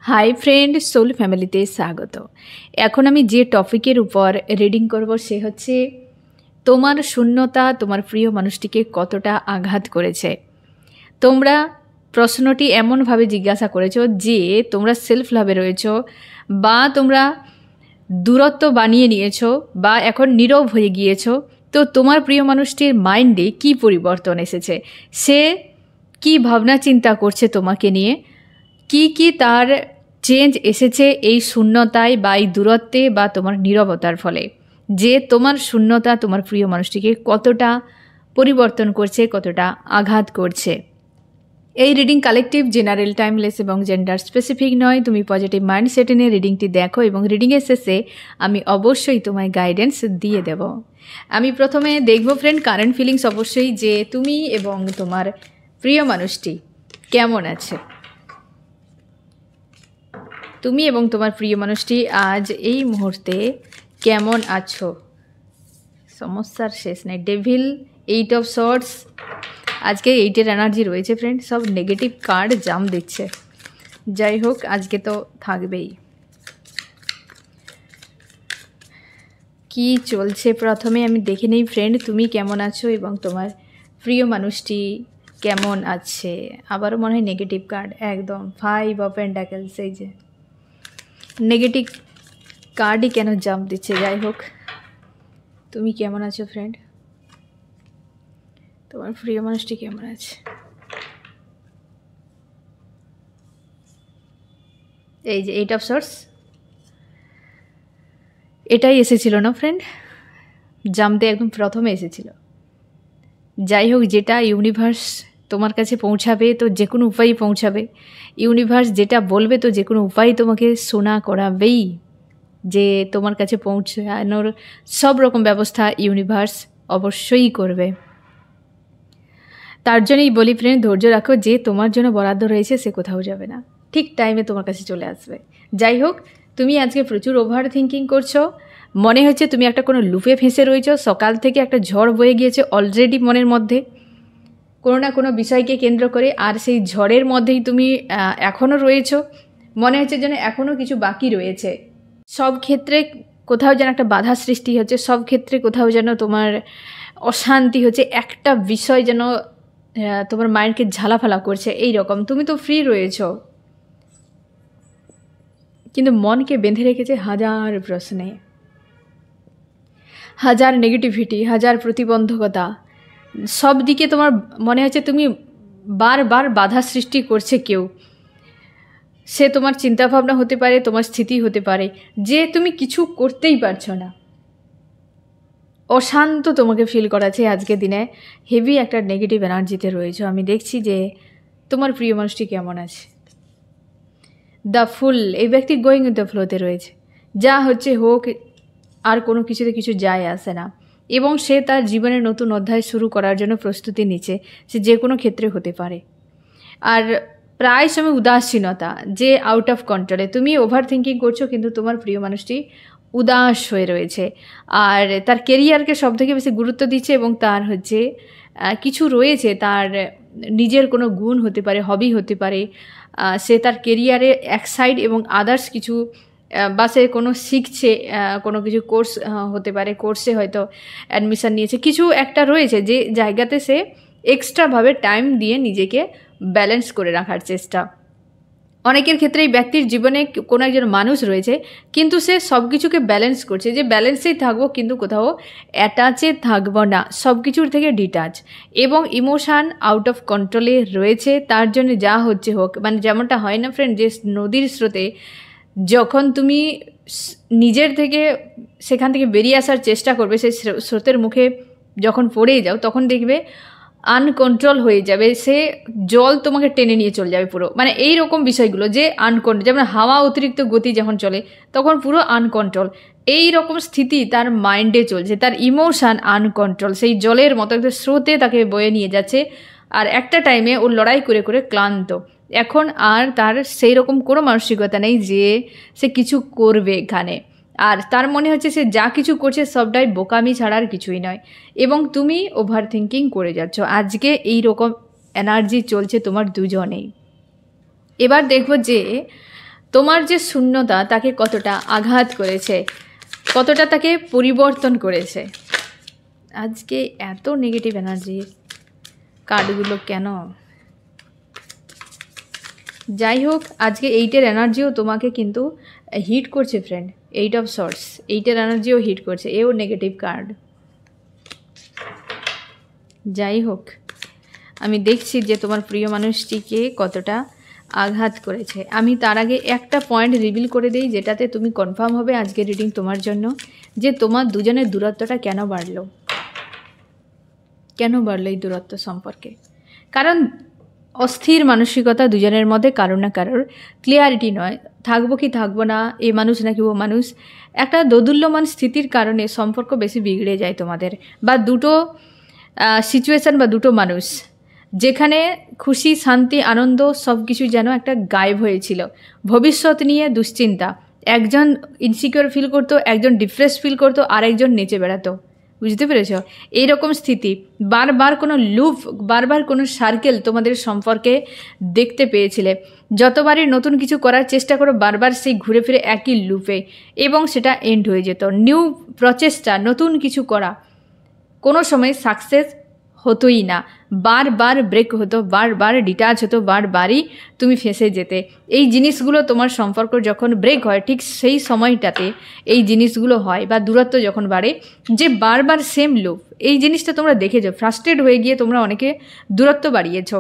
Hi friend, soul ফ্যামিলিতে স্বাগত। এখন আমি যে টপিকের উপর রিডিং করব সে হচ্ছে তোমার শূন্যতা তোমার প্রিয় মানুষটিকে কতটা আঘাত করেছে। তোমরা প্রশ্নটি এমনভাবে জিজ্ঞাসা করেছো যে তোমরা সেলফ লাভে রয়েছো, বা তোমরা দূরত্ব বানিয়ে নিয়েছো, বা এখন নীরব হয়ে গিয়েছো। তো তোমার প্রিয় মানুষটির মাইন্ডে কি পরিবর্তন এসেছে, সে কি ভাবনা চিন্তা করছে তোমাকে নিয়ে, কি তার চেঞ্জ এসেছে এই শূন্যতায় বা এই দূরত্বে বা তোমার নীরবতার ফলে, যে তোমার শূন্যতা তোমার প্রিয় মানুষটিকে কতটা পরিবর্তন করছে, কতটা আঘাত করছে। এই রিডিং কালেকটিভ, জেনারেল, টাইমলেস এবং জেন্ডার স্পেসিফিক নয়। তুমি পজিটিভ মাইন্ডসেট নিয়ে রিডিংটি দেখো এবং রিডিংয়ের শেষে আমি অবশ্যই তোমায় গাইডেন্স দিয়ে দেব। আমি প্রথমে দেখব ফ্রেন্ড কারেন্ট ফিলিংস, অবশ্যই যে তুমি এবং তোমার প্রিয় মানুষটি কেমন আছে। তুমি এবং তোমার প্রিয় মানুষটি আজ এই মুহূর্তে কেমন আছো, সমস্যার শেষ নেই। ডেভিল, 8 অফ সর্টস, আজকে 8-এর এনার্জি রয়েছে ফ্রেন্ড। সব নেগেটিভ কার্ড জাম দিচ্ছে, যাই হোক আজকে তো থাকবেই। কি চলছে প্রথমে আমি দেখে নেই ফ্রেন্ড, তুমি কেমন আছো এবং তোমার প্রিয় মানুষটি কেমন আছে। আবারও মনে হয় নেগেটিভ কার্ড, একদম 5 অফ পেন্টাকেলস। এই যে নেগেটিভ কার্ডই কেন জাম্প দিচ্ছে, যাই হোক তুমি কেমন আছো ফ্রেন্ড, তোমার প্রিয় মানুষটি কেমন আছে। এই যে 8 অফ সর্টস, এটাই এসেছিল না ফ্রেন্ড, জাম্পতে একদম প্রথমে এসেছিল। যাই হোক, যেটা ইউনিভার্স তোমার কাছে পৌঁছাবে তো যে কোনো উপায়ে পৌঁছাবে। ইউনিভার্স যেটা বলবে তো যে কোনো উপায়ে তোমাকে শোনা করাবেই, যে তোমার কাছে পৌঁছানোর সব রকম ব্যবস্থা ইউনিভার্স অবশ্যই করবে। তার জন্যই বলি ফ্রেন্ড, ধৈর্য রাখো, যে তোমার জন্য বরাদ্দ রয়েছে সে কোথাও যাবে না, ঠিক টাইমে তোমার কাছে চলে আসবে। যাই হোক, তুমি আজকে প্রচুর ওভার থিঙ্কিং করছো, মনে হচ্ছে তুমি একটা কোনো লুপে ফেঁসে রয়েছো। সকাল থেকে একটা ঝড় বয়ে গিয়েছে অলরেডি মনের মধ্যে কোনো না কোনো বিষয়কে কেন্দ্র করে, আর সেই ঝড়ের মধ্যেই তুমি এখনও রয়েছো। মনে হচ্ছে যেন এখনও কিছু বাকি রয়েছে। সব ক্ষেত্রে কোথাও যেন একটা বাধা সৃষ্টি হচ্ছে, সব ক্ষেত্রে কোথাও যেন তোমার অশান্তি হচ্ছে, একটা বিষয় যেন তোমার মাইন্ডকে ঝালাফালা করছে। এই রকম তুমি তো ফ্রি রয়েছো, কিন্তু মনকে বেঁধে রেখেছে হাজার প্রশ্নে, হাজার নেগেটিভিটি, হাজার প্রতিবন্ধকতা। সব দিকে তোমার মনে হচ্ছে তুমি বারবার বাধা সৃষ্টি করছে কেউ। সে তোমার চিন্তাভাবনা হতে পারে, তোমার স্থিতি হতে পারে, যে তুমি কিছু করতেই পারছো না। অশান্ত তোমাকে ফিল করাচ্ছে আজকের দিনে, হেভি একটা নেগেটিভ এনার্জিতে রয়েছে। আমি দেখছি যে তোমার প্রিয় মানুষটি কেমন আছে। দ্য ফুল, এই ব্যক্তি গোয়িং উইথ দ্য ফ্লোতে রয়েছে, যা হচ্ছে হোক, আর কোনো কিছুতে কিছু যায় আসে না, এবং সে তার জীবনের নতুন অধ্যায় শুরু করার জন্য প্রস্তুতি নিচ্ছে। সে যে কোনো ক্ষেত্রে হতে পারে। আর প্রায় সময় উদাসীনতা, যে আউট অফ কন্ট্রোলে, তুমি ওভার থিঙ্কিং করছো কিন্তু তোমার প্রিয় মানুষটি উদাস হয়ে রয়েছে, আর তার কেরিয়ারকে সব থেকে বেশি গুরুত্ব দিচ্ছে, এবং তার হচ্ছে কিছু রয়েছে, তার নিজের কোনো গুণ হতে পারে, হবি হতে পারে, সে তার কেরিয়ারে এক সাইড এবং আদার্স কিছু, বা সে কোনো শিখছে, কোনো কিছু কোর্স হতে পারে, কোর্সে হয়তো অ্যাডমিশান নিয়েছে, কিছু একটা রয়েছে যে জায়গাতে সে এক্সট্রাভাবে টাইম দিয়ে নিজেকে ব্যালেন্স করে রাখার চেষ্টা। অনেকের ক্ষেত্রে এই ব্যক্তির জীবনে কোনো একজন মানুষ রয়েছে, কিন্তু সে সব কিছুকে ব্যালেন্স করছে, যে ব্যালেন্সেই থাকবো কিন্তু কোথাও অ্যাটাচে থাকবো না, সব কিছুর থেকে ডিটাচ, এবং ইমোশান আউট অফ কন্ট্রোলে রয়েছে। তার জন্য যা হচ্ছে হোক, মানে যেমনটা হয় না ফ্রেন্ড, যে নদীর স্রোতে যখন তুমি নিজের থেকে সেখান থেকে বেরিয়ে আসার চেষ্টা করবে, সেই স্রোতের মুখে যখন পড়ে যাও তখন দেখবে আনকন্ট্রোল হয়ে যাবে, সে জল তোমাকে টেনে নিয়ে চলে যাবে পুরো। মানে এই রকম বিষয়গুলো যে আনকন্ট্রোল, যেমন হাওয়া অতিরিক্ত গতি যখন চলে তখন পুরো আনকন্ট্রোল, এই রকম স্থিতি তার মাইন্ডে চলছে। তার ইমোশান আনকন্ট্রোল, সেই জলের মতো একটা স্রোতে তাকে বয়ে নিয়ে যাচ্ছে, আর একটা টাইমে ও লড়াই করে করে ক্লান্ত। এখন আর তার সেই রকম কোনো মানসিকতা নেই যে সে কিছু করবে এখানে, আর তার মনে হচ্ছে সে যা কিছু করছে সবটাই বোকামি ছাড়া আর কিছুই নয়, এবং তুমি ওভার থিঙ্কিং করে যাচ্ছ। আজকে এই রকম এনার্জি চলছে তোমার দুজনেই। এবার দেখব যে তোমার যে শূন্যতা তাকে কতটা আঘাত করেছে, কতটা তাকে পরিবর্তন করেছে। আজকে এত নেগেটিভ এনার্জি কার্ডগুলো কেন? যাই হোক, আজকে এইটের এনার্জিও তোমাকে কিন্তু হিট করছে ফ্রেন্ড। 8 অফ সর্টস, এইটের এনার্জিও হিট করছে, এও নেগেটিভ কার্ড। যাই হোক, আমি দেখছি যে তোমার প্রিয় মানুষটিকে কতটা আঘাত করেছে। আমি তার আগে একটা পয়েন্ট রিভিল করে দিই, যেটাতে তুমি কনফার্ম হবে আজকে রিডিং তোমার জন্য, যে তোমার দুজনের দূরত্বটা কেন বাড়লো। কেন বাড়লো এই দূরত্ব সম্পর্কে? কারণ অস্থির মানসিকতা দুজনের মধ্যে, কারোর না কারোর ক্লিয়ারিটি নয়, থাকবো কি থাকবো না, এ মানুষ নাকি ও মানুষ, একটা দোদুল্যমান স্থিতির কারণে সম্পর্ক বেশি বিগড়ে যায় তোমাদের। বা দুটো সিচুয়েশান বা দুটো মানুষ যেখানে খুশি, শান্তি, আনন্দ সব কিছু যেন একটা গায়েব হয়েছিল। ভবিষ্যৎ নিয়ে দুশ্চিন্তা, একজন ইনসিকিউর ফিল করতো, একজন ডিপ্রেস ফিল করতো, আর একজন নেচে বেড়াতো। বুঝতে পেরেছ? এইরকম স্থিতি, বারবার কোনো লুপ, বারবার কোনো সার্কেল তোমাদের সম্পর্কে দেখতে পেয়েছিলে। যতবারই নতুন কিছু করার চেষ্টা করো, বারবার সেই ঘুরে ফিরে একই লুপে, এবং সেটা এন্ড হয়ে যেত। নিউ প্রচেষ্টা, নতুন কিছু করা কোনো সময় সাকসেস হতোই না, বারবার ব্রেক হতো, বারবার ডিটাচ হতো, বারবারই তুমি ফেঁসে যেতে। এই জিনিসগুলো তোমার সম্পর্ক যখন ব্রেক হয়, ঠিক সেই সময়টাতে এই জিনিসগুলো হয়, বা দূরত্ব যখন বাড়ে, যে বারবার সেম লুপ। এই জিনিসটা তোমরা দেখেছো, ফ্রাস্ট্রেট হয়ে গিয়ে তোমরা অনেকে দূরত্ব বাড়িয়েছো,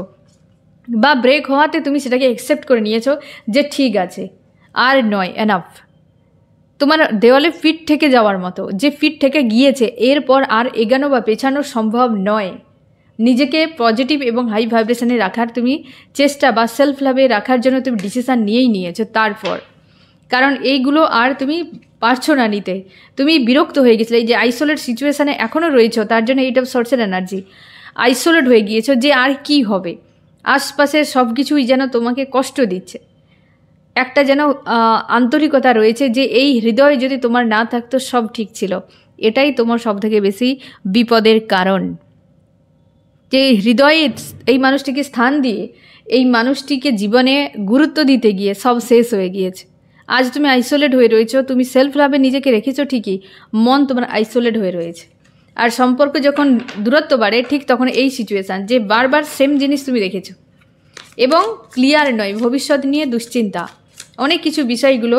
বা ব্রেক হওয়াতে তুমি সেটাকে অ্যাকসেপ্ট করে নিয়েছো যে ঠিক আছে, আর নয়, এনাফ। তোমার দেওয়ালে ফিট থেকে যাওয়ার মতো, যে ফিট থেকে গিয়েছে, এরপর আর এগানো বা পেছানো সম্ভব নয়। নিজেকে পজিটিভ এবং হাই ভাইব্রেশনে রাখার তুমি চেষ্টা, বা সেলফ লাভে রাখার জন্য তুমি ডিসিশান নিয়েই নিয়েছো তারপর। কারণ এইগুলো আর তুমি পারছো না নিতে, তুমি বিরক্ত হয়ে গেছিলে। এই যে আইসোলেট সিচুয়েশানে এখনও রয়েছো, তার জন্য এইট অফ সর্টসের এনার্জি, আইসোলেট হয়ে গিয়েছো, যে আর কি হবে, আশপাশের সব কিছুই যেন তোমাকে কষ্ট দিচ্ছে। একটা যেন আন্তরিকতা রয়েছে, যে এই হৃদয় যদি তোমার না থাকতো সব ঠিক ছিল। এটাই তোমার সবথেকে বেশি বিপদের কারণ, যে হৃদয়ে এই মানুষটিকে স্থান দিয়ে, এই মানুষটিকে জীবনে গুরুত্ব দিতে গিয়ে সব শেষ হয়ে গিয়েছে। আজ তুমি আইসোলেট হয়ে রয়েছো, তুমি সেলফ লাভে নিজেকে রেখেছো ঠিকই, মন তোমার আইসোলেট হয়ে রয়েছে। আর সম্পর্ক যখন দূরত্ব বাড়ে, ঠিক তখন এই সিচুয়েশান, যে বারবার সেম জিনিস তুমি রেখেছো, এবং ক্লিয়ার নয়, ভবিষ্যৎ নিয়ে দুশ্চিন্তা, অনেক কিছু বিষয়গুলো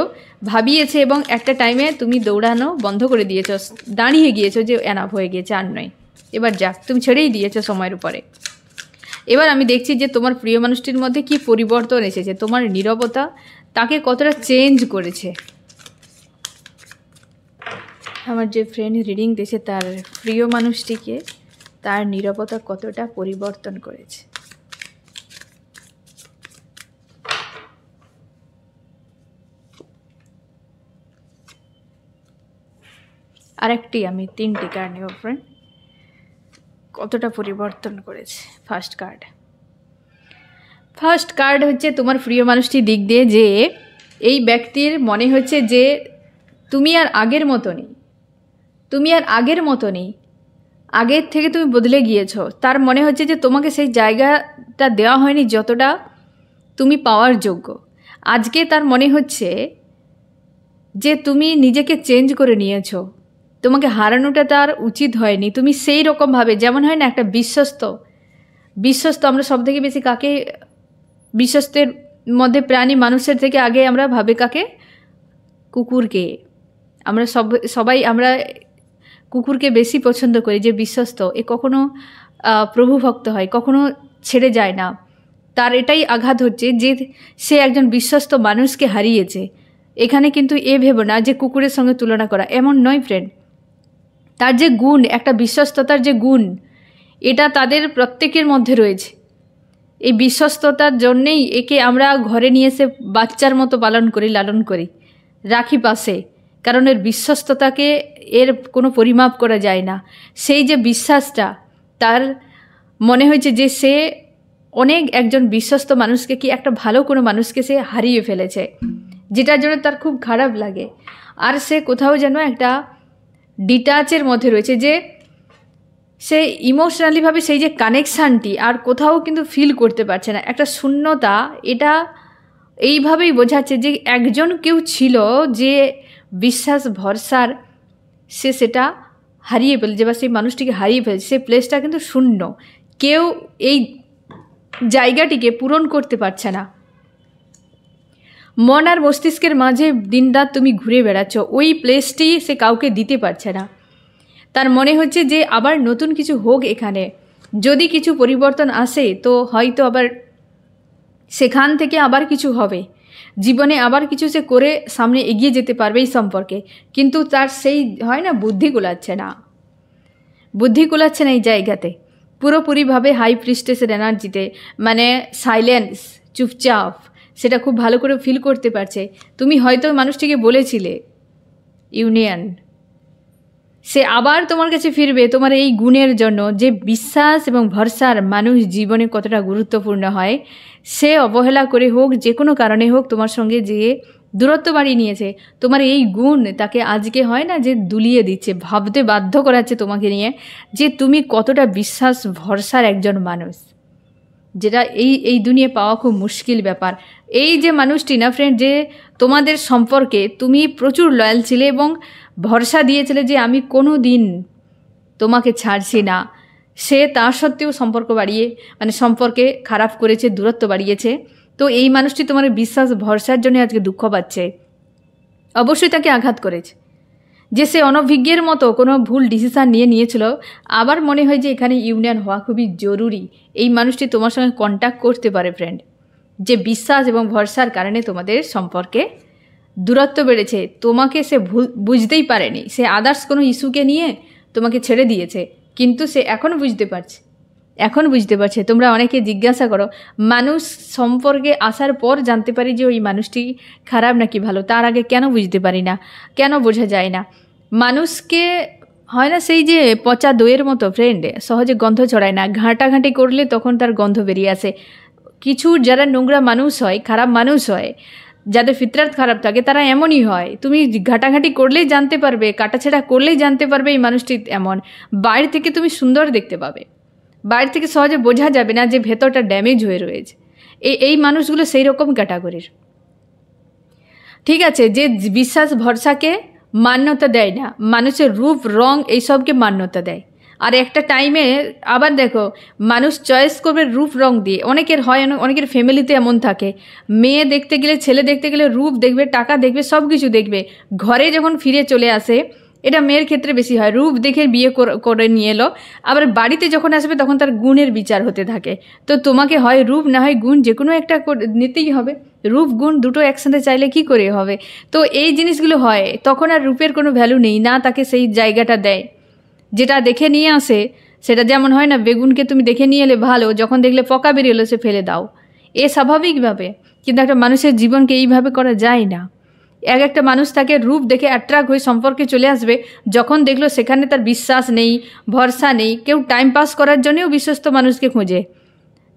ভাবিয়েছে, এবং একটা টাইমে তুমি দৌড়ানো বন্ধ করে দিয়েছো, দাঁড়িয়ে গিয়েছো যে এনাফ হয়ে গিয়েছে, আর নয়, এবার যাক, তুমি ছেড়েই দিয়েছো সময়ের উপরে। এবার আমি দেখছি যে তোমার প্রিয় মানুষটির মধ্যে কি পরিবর্তন এসেছে, তোমার নীরবতা তাকে কতটা চেঞ্জ করেছে। আমার যে ফ্রেন্ড রিডিং দিয়েছে, তার প্রিয় মানুষটিকে তার নীরবতা কতটা পরিবর্তন করেছে। আরেকটি আমি 3টি কার্ড নেব ফ্রেন্ড, কতটা পরিবর্তন করেছে। ফার্স্ট কার্ড হচ্ছে তোমার প্রিয় মানুষটির দিক দিয়ে, যে এই ব্যক্তির মনে হচ্ছে যে তুমি আর আগের মতো নেই, আগের থেকে তুমি বদলে গিয়েছো। তার মনে হচ্ছে যে তোমাকে সেই জায়গাটা দেওয়া হয়নি যতটা তুমি পাওয়ার যোগ্য। আজকে তার মনে হচ্ছে যে তুমি নিজেকে চেঞ্জ করে নিয়েছো, তোমাকে হারানোটা তার উচিত হয়নি। তুমি সেই রকমভাবে, যেমন হয় না একটা বিশ্বস্ত, আমরা সব থেকে বেশি কাকে, বিশ্বস্তের মধ্যে প্রাণী মানুষের থেকে আগে আমরা ভাবে কাকে? কুকুরকে। আমরা সবাই আমরা কুকুরকে বেশি পছন্দ করি, যে বিশ্বস্ত, এ কখনো প্রভুভক্ত হয়, কখনো ছেড়ে যায় না। তার এটাই আঘাত হচ্ছে যে সে একজন বিশ্বস্ত মানুষকে হারিয়েছে। এখানে কিন্তু ভেবো না যে কুকুরের সঙ্গে তুলনা করা, এমন নয় ফ্রেন্ড। তার যে গুণ, একটা বিশ্বস্ততার যে গুণ, এটা তাদের প্রত্যেকের মধ্যে রয়েছে। এই বিশ্বস্ততার জন্যেই একে আমরা ঘরে নিয়ে এসে বাচ্চার মতো পালন করি, লালন করি, রাখি পাশে। কারণ এর বিশ্বস্ততাকে এর কোনো পরিমাপ করা যায় না। সেই যে বিশ্বাসটা, তার মনে হয়েছে যে সে অনেক একজন বিশ্বস্ত মানুষকে, কি একটা ভালো কোনো মানুষকে সে হারিয়ে ফেলেছে, যেটার জন্য তার খুব খারাপ লাগে। আর সে কোথাও যেন একটা ডিটাচের মধ্যে রয়েছে, যে সে ইমোশনালিভাবে সেই যে কানেকশানটি আর কোথাও কিন্তু ফিল করতে পারছে না। একটা শূন্যতা, এটা এইভাবেই বোঝাচ্ছে যে একজন কেউ ছিল যে বিশ্বাস ভরসার, সে সেটা হারিয়ে ফেলছে বা সেই মানুষটিকে হারিয়ে ফেলছে, সেই প্লেসটা কিন্তু শূন্য, কেউ এই জায়গাটিকে পূরণ করতে পারছে না। মন আর মস্তিষ্কের মাঝে দিনরাত তুমি ঘুরে বেড়াচ্ছ, ওই প্লেসটি সে কাউকে দিতে পারছে না। তার মনে হচ্ছে যে আবার নতুন কিছু হোক এখানে, যদি কিছু পরিবর্তন আসে তো হয়তো আবার সেখান থেকে আবার কিছু হবে, জীবনে আবার কিছু সে করে সামনে এগিয়ে যেতে পারবে এই সম্পর্কে। কিন্তু তার সেই হয় না, বুদ্ধি কুলাচ্ছে না, বুদ্ধি কুলাচ্ছে না এই জায়গাতে। পুরোপুরিভাবে হাই প্রিস্টেসের এনার্জিতে, মানে সাইলেন্স, চুপচাপ, সেটা খুব ভালো করে ফিল করতে পারছে। তুমি হয়তো মানুষটিকে বলেছিলে ইউনিয়ন, সে আবার তোমার কাছে ফিরবে তোমার এই গুণের জন্য, যে বিশ্বাস এবং ভরসার মানুষ জীবনে কতটা গুরুত্বপূর্ণ হয়। সে অবহেলা করে হোক, যে কোনো কারণে হোক, তোমার সঙ্গে যে দূরত্ব বাড়িয়ে নিয়েছে, তোমার এই গুণ তাকে আজকে হয় না যে দুলিয়ে দিচ্ছে, ভাবতে বাধ্য করাচ্ছে তোমাকে নিয়ে যে তুমি কতটা বিশ্বাস ভরসার একজন মানুষ, যেটা এই দুনিয়া পাওয়া খুব মুশকিল ব্যাপার। এই যে মানুষটি না ফ্রেন্ড, যে তোমাদের সম্পর্কে তুমি প্রচুর লয়াল ছিলে এবং ভরসা দিয়েছিলে যে আমি কোনো দিন তোমাকে ছাড়ছি না, সে তা সত্ত্বেও সম্পর্ক বাড়িয়ে, মানে সম্পর্কে খারাপ করেছে, দূরত্ব বাড়িয়েছে। তো এই মানুষটি তোমার বিশ্বাস ভরসার জন্য আজকে দুঃখ পাচ্ছে, অবশ্যই তাকে আঘাত করেছে, যে সে অনভিজ্ঞের মতো কোনো ভুল ডিসিশান নিয়েছিল। আবার মনে হয় যে এখানে ইউনিয়ন হওয়া খুবই জরুরি। এই মানুষটি তোমার সঙ্গে কন্ট্যাক্ট করতে পারে ফ্রেন্ড, যে বিশ্বাস এবং ভরসার কারণে তোমাদের সম্পর্কে দূরত্ব বেড়েছে। তোমাকে সে বুঝতেই পারেনি, সে আদার্স কোনো ইস্যুকে নিয়ে তোমাকে ছেড়ে দিয়েছে, কিন্তু সে এখনও বুঝতে পারছে, এখন বুঝতে পারছে। তোমরা অনেকে জিজ্ঞাসা করো, মানুষ সম্পর্কে আসার পর জানতে পারি যে ওই মানুষটি খারাপ নাকি ভালো, তার আগে কেন বুঝতে পারি না, কেন বোঝা যায় না? মানুষকে হয় না সেই যে পচা দইয়ের মতো ফ্রেন্ড, সহজে গন্ধ ছড়ায় না, ঘাঁটাঘাঁটি করলে তখন তার গন্ধ বেরিয়ে আসে। কিছু যারা নোংরা মানুষ হয়, খারাপ মানুষ হয়, যাদের ফিতরাত খারাপ থাকে, তারা এমনই হয়। তুমি ঘাটাঘাটি করলেই জানতে পারবে, কাটাছেড়া করলেই জানতে পারবে এই মানুষটি এমন। বাইরে থেকে তুমি সুন্দর দেখতে পাবে, বাইরে থেকে সহজে বোঝা যাবে না যে ভেতরটা ড্যামেজ হয়ে রয়েছে। এই মানুষগুলো সেই রকম ক্যাটাগরির, ঠিক আছে, যে বিশ্বাস ভরসাকে মান্যতা দেয় না, মানুষের রূপ রং এইসবকে মান্যতা দেয়। আর একটা টাইমে আবার দেখো, মানুষ চয়েস করবে রূপ রং দিয়ে। অনেকের হয়, অনেকের ফ্যামিলিতে এমন থাকে, মেয়ে দেখতে গেলে, ছেলে দেখতে গেলে রূপ দেখবে, টাকা দেখবে, সব কিছু দেখবে। ঘরে যখন ফিরে চলে আসে, এটা মেয়ের ক্ষেত্রে বেশি হয়, রূপ দেখে বিয়ে করে নিয়ে এলো, আবার বাড়িতে যখন আসবে তখন তার গুণের বিচার হতে থাকে। তো তোমাকে হয় রূপ না হয় গুণ, যে কোনো একটা নিতেই হবে। রূপ গুণ দুটো একসাথে চাইলে কি করে হবে? তো এই জিনিসগুলো হয়, তখন আর রূপের কোনো ভ্যালু নেই, না তাকে সেই জায়গাটা দেয় যেটা দেখে নিয়ে আসে। সেটা যেমন হয় না, বেগুনকে তুমি দেখে নিয়ে এলে ভালো, যখন দেখলে পোকা বেরিয়ে এলো সে ফেলে দাও, এ স্বাভাবিকভাবে। কিন্তু একটা মানুষের জীবনকে এইভাবে করা যায় না। একটা মানুষ তাকে রূপ দেখে অ্যাট্রাক্ট হয়ে সম্পর্কে চলে আসবে, যখন দেখলো সেখানে তার বিশ্বাস নেই, ভরসা নেই, কেউ টাইম পাস করার জন্যও বিশ্বস্ত মানুষকে খোঁজে।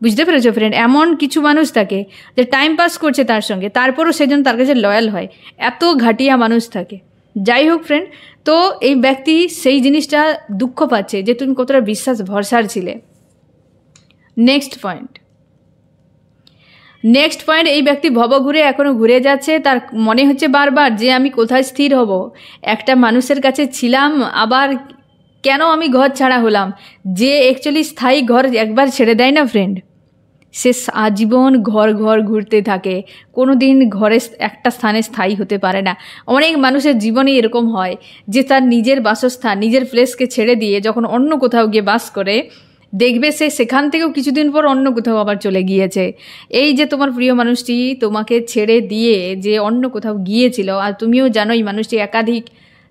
বুঝতে পেরেছো ফ্রেন্ড? এমন কিছু মানুষ থাকে যে টাইম পাস করছে তার সঙ্গে, তারপরও সেজন্য তার কাছে লয়াল হয়। এত ঘাটিয়া মানুষ থাকে। যাই হোক ফ্রেন্ড, তো এই ব্যক্তি সেই জিনিসটা দুঃখ পাচ্ছে যে তুমি কতটা বিশ্বাস ভরসার ছিলে। নেক্সট পয়েন্ট, এই ব্যক্তি ভবঘুরে এখনও ঘুরে যাচ্ছে। তার মনে হচ্ছে বারবার যে আমি কোথায় স্থির হব, একটা মানুষের কাছে ছিলাম, আবার কেন আমি ঘর ছাড়া হলাম। যে অ্যাকচুয়ালি স্থায়ী ঘর একবার ছেড়ে দেয় না ফ্রেন্ড, সে আজীবন ঘর ঘুরতে থাকে, কোনো দিন ঘরে একটা স্থানে স্থায়ী হতে পারে না। অনেক মানুষের জীবনে এরকম হয় যে তার নিজের বাসস্থান, নিজের প্লেসকে ছেড়ে দিয়ে যখন অন্য কোথাও গিয়ে বাস করে, দেখবে সে সেখান থেকেও কিছুদিন পর অন্য কোথাও আবার চলে গিয়েছে। এই যে তোমার প্রিয় মানুষটি তোমাকে ছেড়ে দিয়ে যে অন্য কোথাও গিয়েছিল, আর তুমিও জানো এই মানুষটি একাধিক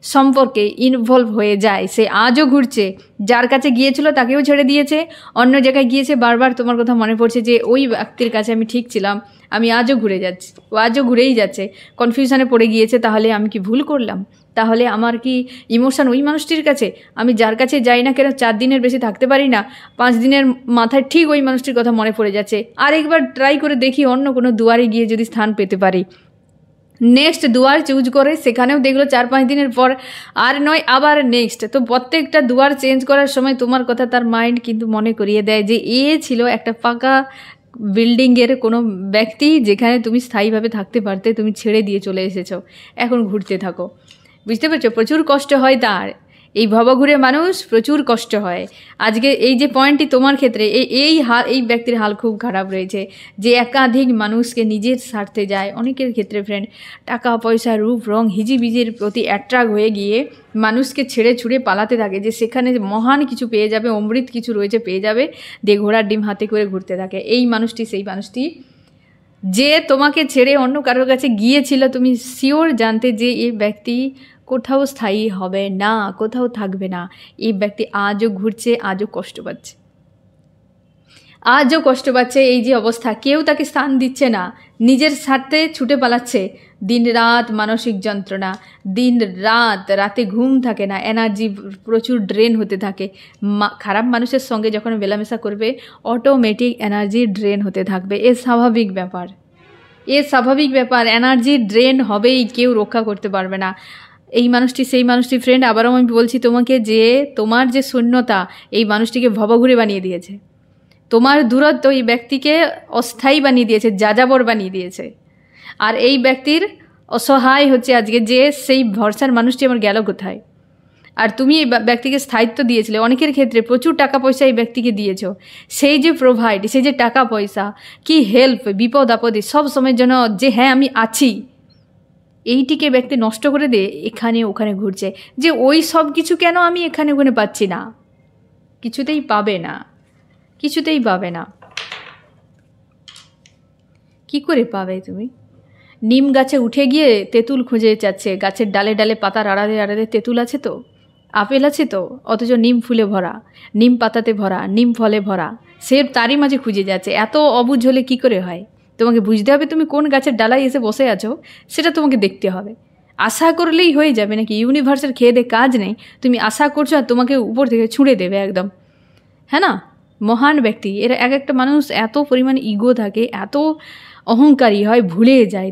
সম্পর্কে ইনভলভ হয়ে যায়, সে আজও ঘুরছে। যার কাছে গিয়েছিল তাকেও ছেড়ে দিয়েছে, অন্য জায়গায় গিয়েছে, বারবার তোমার কথা মনে পড়ছে যে ওই ব্যক্তির কাছে আমি ঠিক ছিলাম, আমি আজও ঘুরে যাচ্ছি, ও আজও ঘুরেই যাচ্ছে। কনফিউশনে পড়ে গিয়েছে, তাহলে আমি কি ভুল করলাম? তাহলে আমার কি ইমোশন ওই মানুষটির কাছে? আমি যার কাছে যাই না কেন 4 দিনের বেশি থাকতে পারি না, 5 দিনের মাথায় ঠিক ওই মানুষটির কথা মনে পড়ে যাচ্ছে। আরেকবার ট্রাই করে দেখি অন্য কোনো দুয়ারে গিয়ে যদি স্থান পেতে পারি। নেক্সট দুয়ার চুজ করে, সেখানেও দেখলো 4-5 দিনের পর আর নয়, আবার নেক্সট। তো প্রত্যেকটা দুয়ার চেঞ্জ করার সময় তোমার কথা তার মাইন্ড কিন্তু মনে করিয়ে দেয় যে এ ছিল একটা ফাঁকা বিল্ডিংয়ের কোনো ব্যক্তি যেখানে তুমি স্থায়ীভাবে থাকতে পারতে, তুমি ছেড়ে দিয়ে চলে এসেছো, এখন ঘুরতে থাকো। বুঝতে পারছো? প্রচুর কষ্ট হয় তার, এই ভবঘুরে মানুষ প্রচুর কষ্ট হয়। আজকে এই যে পয়েন্টটি তোমার ক্ষেত্রে এই ব্যক্তির হাল খুব খারাপ রয়েছে, যে একাধিক মানুষকে নিজের স্বার্থে যায়। অনেকের ক্ষেত্রে ফ্রেন্ড টাকা পয়সা রূপ রং হিজিবিজির প্রতি অ্যাট্রাক্ট হয়ে গিয়ে মানুষকে ছেড়ে ছুড়ে পালাতে থাকে, যে সেখানে মহান কিছু পেয়ে যাবে, অমৃত কিছু রয়েছে পেয়ে যাবে, দিয়ে ঘোড়ার ডিম হাতে করে ঘুরতে থাকে। এই মানুষটি সেই মানুষটি যে তোমাকে ছেড়ে অন্য কারোর কাছে গিয়েছিল, তুমি শিওর জানতে যে এই ব্যক্তি কোথাও স্থায়ী হবে না, কোথাও থাকবে না। এই ব্যক্তি আজও ঘুরছে, আজও কষ্ট পাচ্ছে, আজও কষ্ট পাচ্ছে। এই যে অবস্থা, কেউ তাকে স্থান দিচ্ছে না, নিজের স্বার্থে ছুটে পালাচ্ছে। দিন রাত মানসিক যন্ত্রণা, দিন রাতে ঘুম থাকে না, এনার্জি প্রচুর ড্রেন হতে থাকে। খারাপ মানুষের সঙ্গে যখন মেলামেশা করবে অটোমেটিক এনার্জি ড্রেন হতে থাকবে। এ স্বাভাবিক ব্যাপার, এনার্জি ড্রেন হবেই, কেউ রক্ষা করতে পারবে না। এই মানুষটি সেই মানুষটি ফ্রেন্ড, আবারও আমি বলছি তোমাকে, যে তোমার যে শূন্যতা এই মানুষটিকে ভবঘুরে বানিয়ে দিয়েছে। তোমার দূরত্ব এই ব্যক্তিকে অস্থায়ী বানিয়ে দিয়েছে, যাযাবর বানিয়ে দিয়েছে। আর এই ব্যক্তির অসহায় হচ্ছে আজকে, যে সেই ভরসার মানুষটি আমার গেল কোথায়। আর তুমি এই ব্যক্তিকে স্থায়িত্ব দিয়েছিলে, অনেকের ক্ষেত্রে প্রচুর টাকা পয়সা এই ব্যক্তিকে দিয়েছো। সেই যে প্রোভাইড, সেই যে টাকা পয়সা, কি হেল্প, বিপদ আপদে সব সময়ের জন্য যে হ্যাঁ আমি আছি, এইটিকে ব্যক্তি নষ্ট করে দিয়ে এখানে ওখানে ঘুরছে, যে ওই সব কিছু কেন আমি এখানে ওখানে পাচ্ছি না। কিছুতেই পাবে না, কিছুতেই পাবে না। কি করে পাবে তুমি? নিম গাছে উঠে গিয়ে তেঁতুল খুঁজে যাচ্ছে, গাছের ডালে ডালে পাতার আড়ালে আড়ালে তেঁতুল আছে তো, আপেল আছে তো, অথচ নিম ফুলে ভরা, নিম পাতাতে ভরা, নিম ফলে ভরা, সে তারই মাঝে খুঁজে যাচ্ছে। এত অবুঝ হলে কী করে হয়? তোমাকে বুঝতে হবে তুমি কোন গাছের ডালায় এসে বসে আছো, সেটা তোমাকে দেখতে হবে। আশা করলেই হয়ে যাবে নাকি? ইউনিভার্সের খেয়ে দে কাজ নেই, তুমি আশা করছো আর তোমাকে উপর থেকে ছুঁড়ে দেবে একদম, হ্যাঁ না? মহান ব্যক্তি এরা, এক একটা মানুষ এত পরিমাণ ইগো থাকে, এত অহংকারী হয়, ভুলে যায়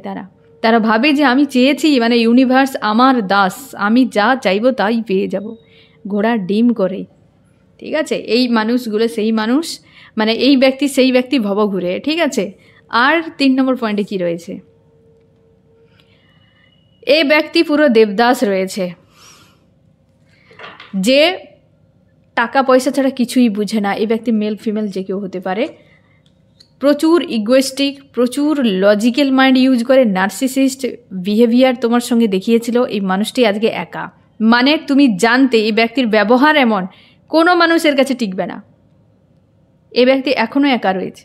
তারা ভাবে যে আমি চেয়েছি মানে ইউনিভার্স আমার দাস, আমি যা চাইবো তাই পেয়ে যাব, ঘোড়ার ডিম করে। ঠিক আছে? এই মানুষগুলো সেই মানুষ, মানে এই ব্যক্তি সেই ব্যক্তি ভবঘুরে। ঠিক আছে? আর 3 নম্বর পয়েন্টে কি রয়েছে? এই ব্যক্তি পুরো দেবদাস রয়েছে, যে টাকা পয়সা ছাড়া কিছুই বুঝে না। এই ব্যক্তি মেল ফিমেল যে কেউ হতে পারে, প্রচুর ইগোয়েস্টিক, প্রচুর লজিক্যাল মাইন্ড ইউজ করে, নার্সিসিস্ট বিহেভিয়ার তোমার সঙ্গে দেখিয়েছিল। এই মানুষটি আজকে একা, মানে তুমি জানতে এই ব্যক্তির ব্যবহার এমন, কোনো মানুষের কাছে টিকবে না। এই ব্যক্তি এখনও একা রয়েছে।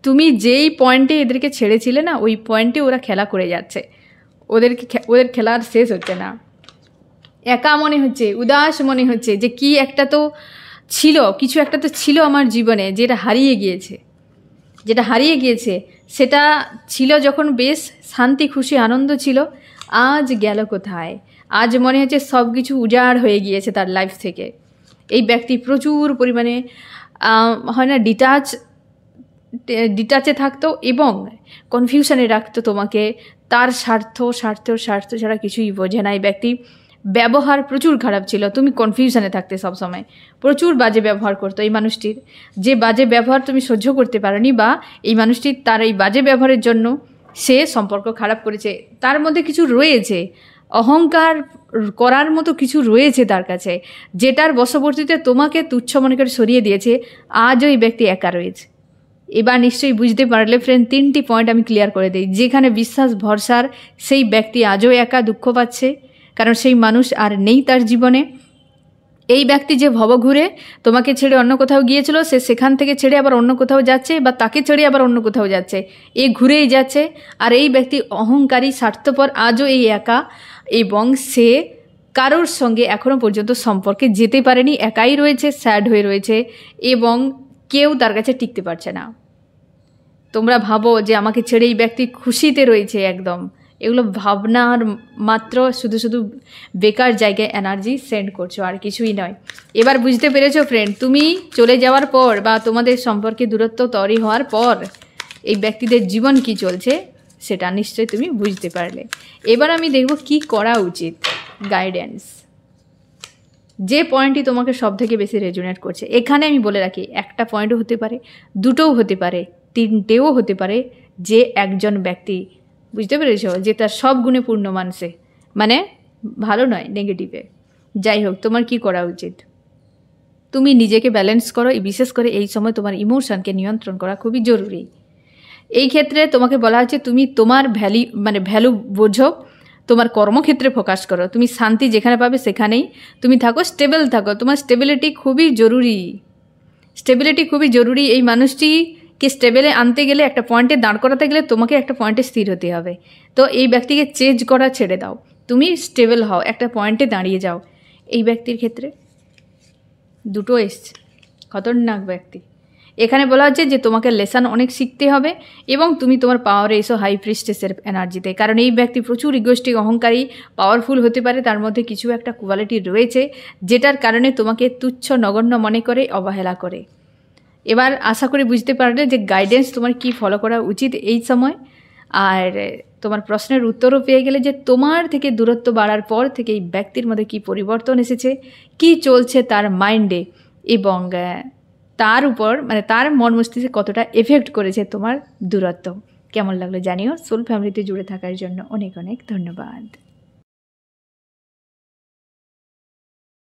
তুমি যেই পয়েন্টে এদেরকে ছেড়েছিলে না, ওই পয়েন্টে ওরা খেলা করে যাচ্ছে, ওদের খেলার শেষ হচ্ছে না। একা মনে হচ্ছে, উদাস মনে হচ্ছে, যে কি একটা তো ছিল, কিছু একটা তো ছিল আমার জীবনে, যেটা হারিয়ে গিয়েছে, সেটা ছিল যখন বেশ শান্তি খুশি আনন্দ ছিল, আজ গেল কোথায়? আজ মনে হচ্ছে সব কিছু উজাড় হয়ে গিয়েছে তার লাইফ থেকে। এই ব্যক্তি প্রচুর পরিমাণে হয় না ডিটাচে থাকতো এবং কনফিউশনে রাখতো তোমাকে। তার স্বার্থ ছাড়া কিছুই বোঝে না। এই ব্যক্তি ব্যবহার প্রচুর খারাপ ছিল, তুমি কনফিউশনে থাকতে সবসময়, প্রচুর বাজে ব্যবহার করতো। এই মানুষটির যে বাজে ব্যবহার তুমি সহ্য করতে পারোনি, বা এই মানুষটির তার এই বাজে ব্যবহারের জন্য সে সম্পর্ক খারাপ করেছে। তার মধ্যে কিছু রয়েছে, অহংকার করার মতো কিছু রয়েছে তার কাছে, যেটার বশবর্তীতে তোমাকে তুচ্ছ মনে করে সরিয়ে দিয়েছে। আজও এই ব্যক্তি একা রয়েছে। এবার নিশ্চয়ই বুঝতে পারলে ফ্রেন্ড, 3টি পয়েন্ট আমি ক্লিয়ার করে দিই। যেখানে বিশ্বাস ভরসার সেই ব্যক্তি আজও একা, দুঃখ পাচ্ছে, কারণ সেই মানুষ আর নেই তার জীবনে। এই ব্যক্তি যে ভবঘুরে তোমাকে ছেড়ে অন্য কোথাও গিয়েছিল, সে সেখান থেকে ছেড়ে আবার অন্য কোথাও যাচ্ছে, বা তাকে ছেড়ে আবার অন্য কোথাও যাচ্ছে, এ ঘুরেই যাচ্ছে। আর এই ব্যক্তি অহংকারী, স্বার্থপর, আজও এই একা, এবং সে কারোর সঙ্গে এখনও পর্যন্ত সম্পর্কে যেতে পারেনি, একাই রয়েছে, স্যাড হয়ে রয়েছে, এবং কেউ তার কাছে টিকতে পারছে না। তোমরা ভাবো যে আমাকে ছেড়ে এই ব্যক্তি খুশিতে রয়েছে একদম, এগুলো ভাবনার মাত্র, শুধু বেকার জায়গায় এনার্জি সেন্ড করছো, আর কিছুই নয়। এবার বুঝতে পেরেছো ফ্রেন্ড, তুমি চলে যাওয়ার পর বা তোমাদের সম্পর্কে দূরত্ব তৈরি হওয়ার পর এই ব্যক্তিদের জীবন কি চলছে সেটা নিশ্চয়ই তুমি বুঝতে পারলে। এবার আমি দেখব কি করা উচিত, গাইডেন্স। যে পয়েন্টটি তোমাকে সব থেকে বেশি রেজোনেট করছে। এখানে আমি বলে রাখি, একটা পয়েন্টও হতে পারে, দুটোও হতে পারে, তিনটেও হতে পারে, যে একজন ব্যক্তি, বুঝতে পেরেছ, যে তার সব গুণে পূর্ণ মানছে, মানে ভালো নয়, নেগেটিভে। যাই হোক, তোমার কি করা উচিত? তুমি নিজেকে ব্যালেন্স করো, বিশেষ করে এই সময় তোমার ইমোশনকে নিয়ন্ত্রণ করা খুবই জরুরি। এই ক্ষেত্রে তোমাকে বলা হচ্ছে তুমি তোমার ভ্যালু বোঝো, তোমার কর্মক্ষেত্রে ফোকাস করো, তুমি শান্তি যেখানে পাবে সেখানেই তুমি থাকো, স্টেবল থাকো। তোমার স্টেবিলিটি খুবই জরুরি, স্টেবিলিটি খুবই জরুরি। এই মানুষটিকে স্টেবলে আনতে গেলে, একটা পয়েন্টে দাঁড় করাতে গেলে তোমাকে একটা পয়েন্টে স্থির হতে হবে। তো এই ব্যক্তিকে চেঞ্জ করা ছেড়ে দাও, তুমি স্টেবল হও, একটা পয়েন্টে দাঁড়িয়ে যাও। এই ব্যক্তির ক্ষেত্রে দুটো এসছে, খতরনাক ব্যক্তি। এখানে বলা হচ্ছে যে তোমাকে লেসন অনেক শিখতে হবে এবং তুমি তোমার পাওয়ারে এসো হাই প্রিস্টেসের এনার্জিতে। কারণ এই ব্যক্তি প্রচুর ইগোস্টিক, অহংকারী, পাওয়ারফুল হতে পারে, তার মধ্যে কিছু একটা কোয়ালিটি রয়েছে যেটার কারণে তোমাকে তুচ্ছ নগণ্য মনে করে, অবহেলা করে। এবার আশা করি বুঝতে পারলে যে গাইডেন্স তোমার কি ফলো করা উচিত এই সময়। আর তোমার প্রশ্নের উত্তরও পেয়ে গেলে যে তোমার থেকে দূরত্ব বাড়ার পর থেকে এই ব্যক্তির মধ্যে কি পরিবর্তন এসেছে, কি চলছে তার মাইন্ডে, এবং তার উপর তার মন মস্তিষ্কে কতটা এফেক্ট করেছে তোমার দূরত্ব। কেমন লাগলো জানিও। সোল ফ্যামিলিতে জুড়ে থাকার জন্য অনেক অনেক ধন্যবাদ।